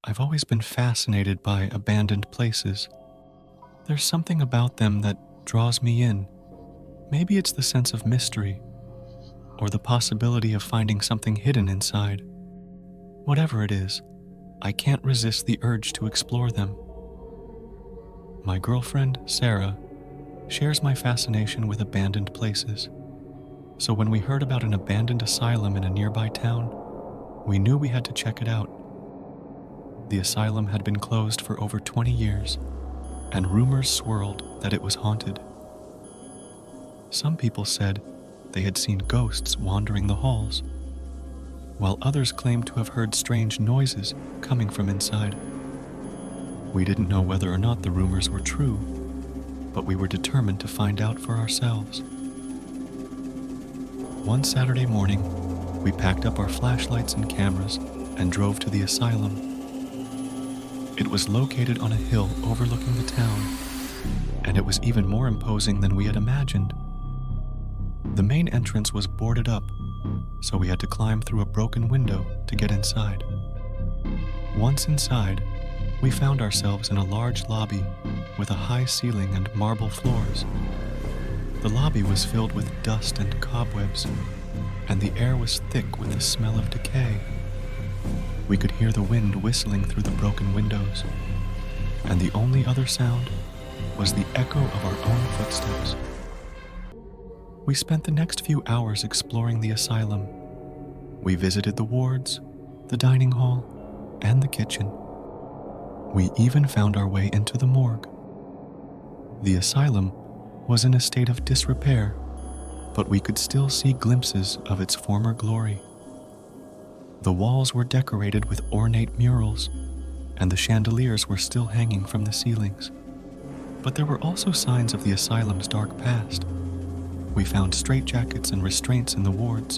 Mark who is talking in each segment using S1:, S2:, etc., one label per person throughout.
S1: I've always been fascinated by abandoned places. There's something about them that draws me in. Maybe it's the sense of mystery, or the possibility of finding something hidden inside. Whatever it is, I can't resist the urge to explore them. My girlfriend, Sarah, shares my fascination with abandoned places. So when we heard about an abandoned asylum in a nearby town, we knew we had to check it out. The asylum had been closed for over 20 years, and rumors swirled that it was haunted. Some people said they had seen ghosts wandering the halls, while others claimed to have heard strange noises coming from inside. We didn't know whether or not the rumors were true, but we were determined to find out for ourselves. One Saturday morning, we packed up our flashlights and cameras and drove to the asylum. It was located on a hill overlooking the town, and it was even more imposing than we had imagined. The main entrance was boarded up, so we had to climb through a broken window to get inside. Once inside, we found ourselves in a large lobby with a high ceiling and marble floors. The lobby was filled with dust and cobwebs, and the air was thick with the smell of decay. We could hear the wind whistling through the broken windows, and the only other sound was the echo of our own footsteps. We spent the next few hours exploring the asylum. We visited the wards, the dining hall, and the kitchen. We even found our way into the morgue. The asylum was in a state of disrepair, but we could still see glimpses of its former glory. The walls were decorated with ornate murals, and the chandeliers were still hanging from the ceilings. But there were also signs of the asylum's dark past. We found straitjackets and restraints in the wards,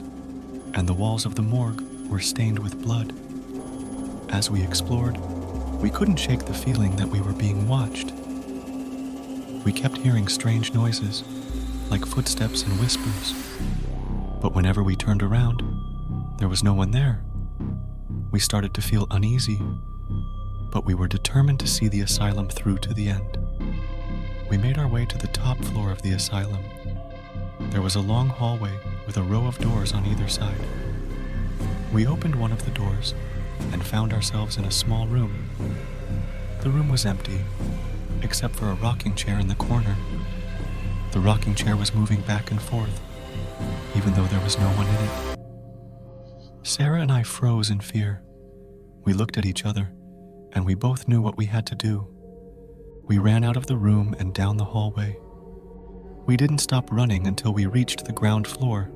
S1: and the walls of the morgue were stained with blood. As we explored, we couldn't shake the feeling that we were being watched. We kept hearing strange noises, like footsteps and whispers. But whenever we turned around, there was no one there. We started to feel uneasy, but we were determined to see the asylum through to the end. We made our way to the top floor of the asylum. There was a long hallway with a row of doors on either side. We opened one of the doors and found ourselves in a small room. The room was empty, except for a rocking chair in the corner. The rocking chair was moving back and forth, even though there was no one in it. Sarah and I froze in fear. We looked at each other, and we both knew what we had to do. We ran out of the room and down the hallway. We didn't stop running until we reached the ground floor.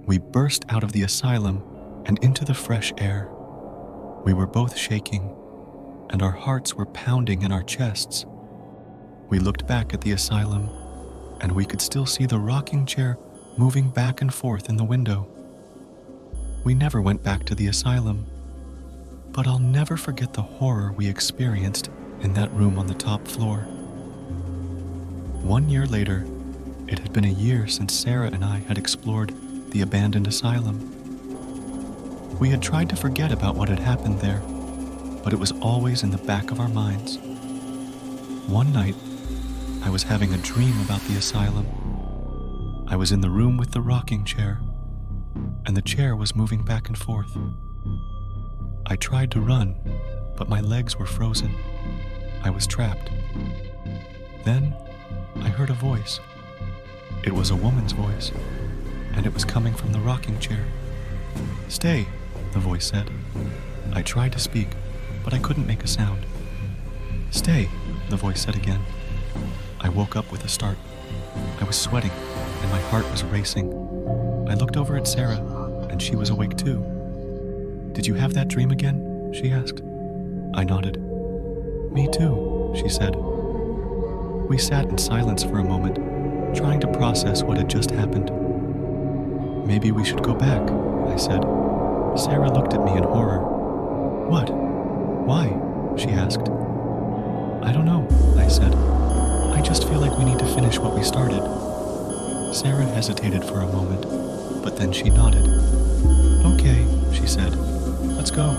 S1: We burst out of the asylum and into the fresh air. We were both shaking, and our hearts were pounding in our chests. We looked back at the asylum, and we could still see the rocking chair moving back and forth in the window. We never went back to the asylum, but I'll never forget the horror we experienced in that room on the top floor. 1 year later, it had been a year since Sarah and I had explored the abandoned asylum. We had tried to forget about what had happened there, but it was always in the back of our minds. One night, I was having a dream about the asylum. I was in the room with the rocking chair, and the chair was moving back and forth. I tried to run, but my legs were frozen. I was trapped. Then, I heard a voice. It was a woman's voice, and it was coming from the rocking chair. "Stay," the voice said. I tried to speak, but I couldn't make a sound. "Stay," the voice said again. I woke up with a start. I was sweating, and my heart was racing. I looked over at Sarah, and she was awake too. "Did you have that dream again?" she asked. I nodded. "Me too," she said. We sat in silence for a moment, trying to process what had just happened. "Maybe we should go back," I said. Sarah looked at me in horror. "What? Why?" she asked. "I don't know," I said. "I just feel like we need to finish what we started." Sarah hesitated for a moment, but then she nodded. "Okay," she said. "Let's go."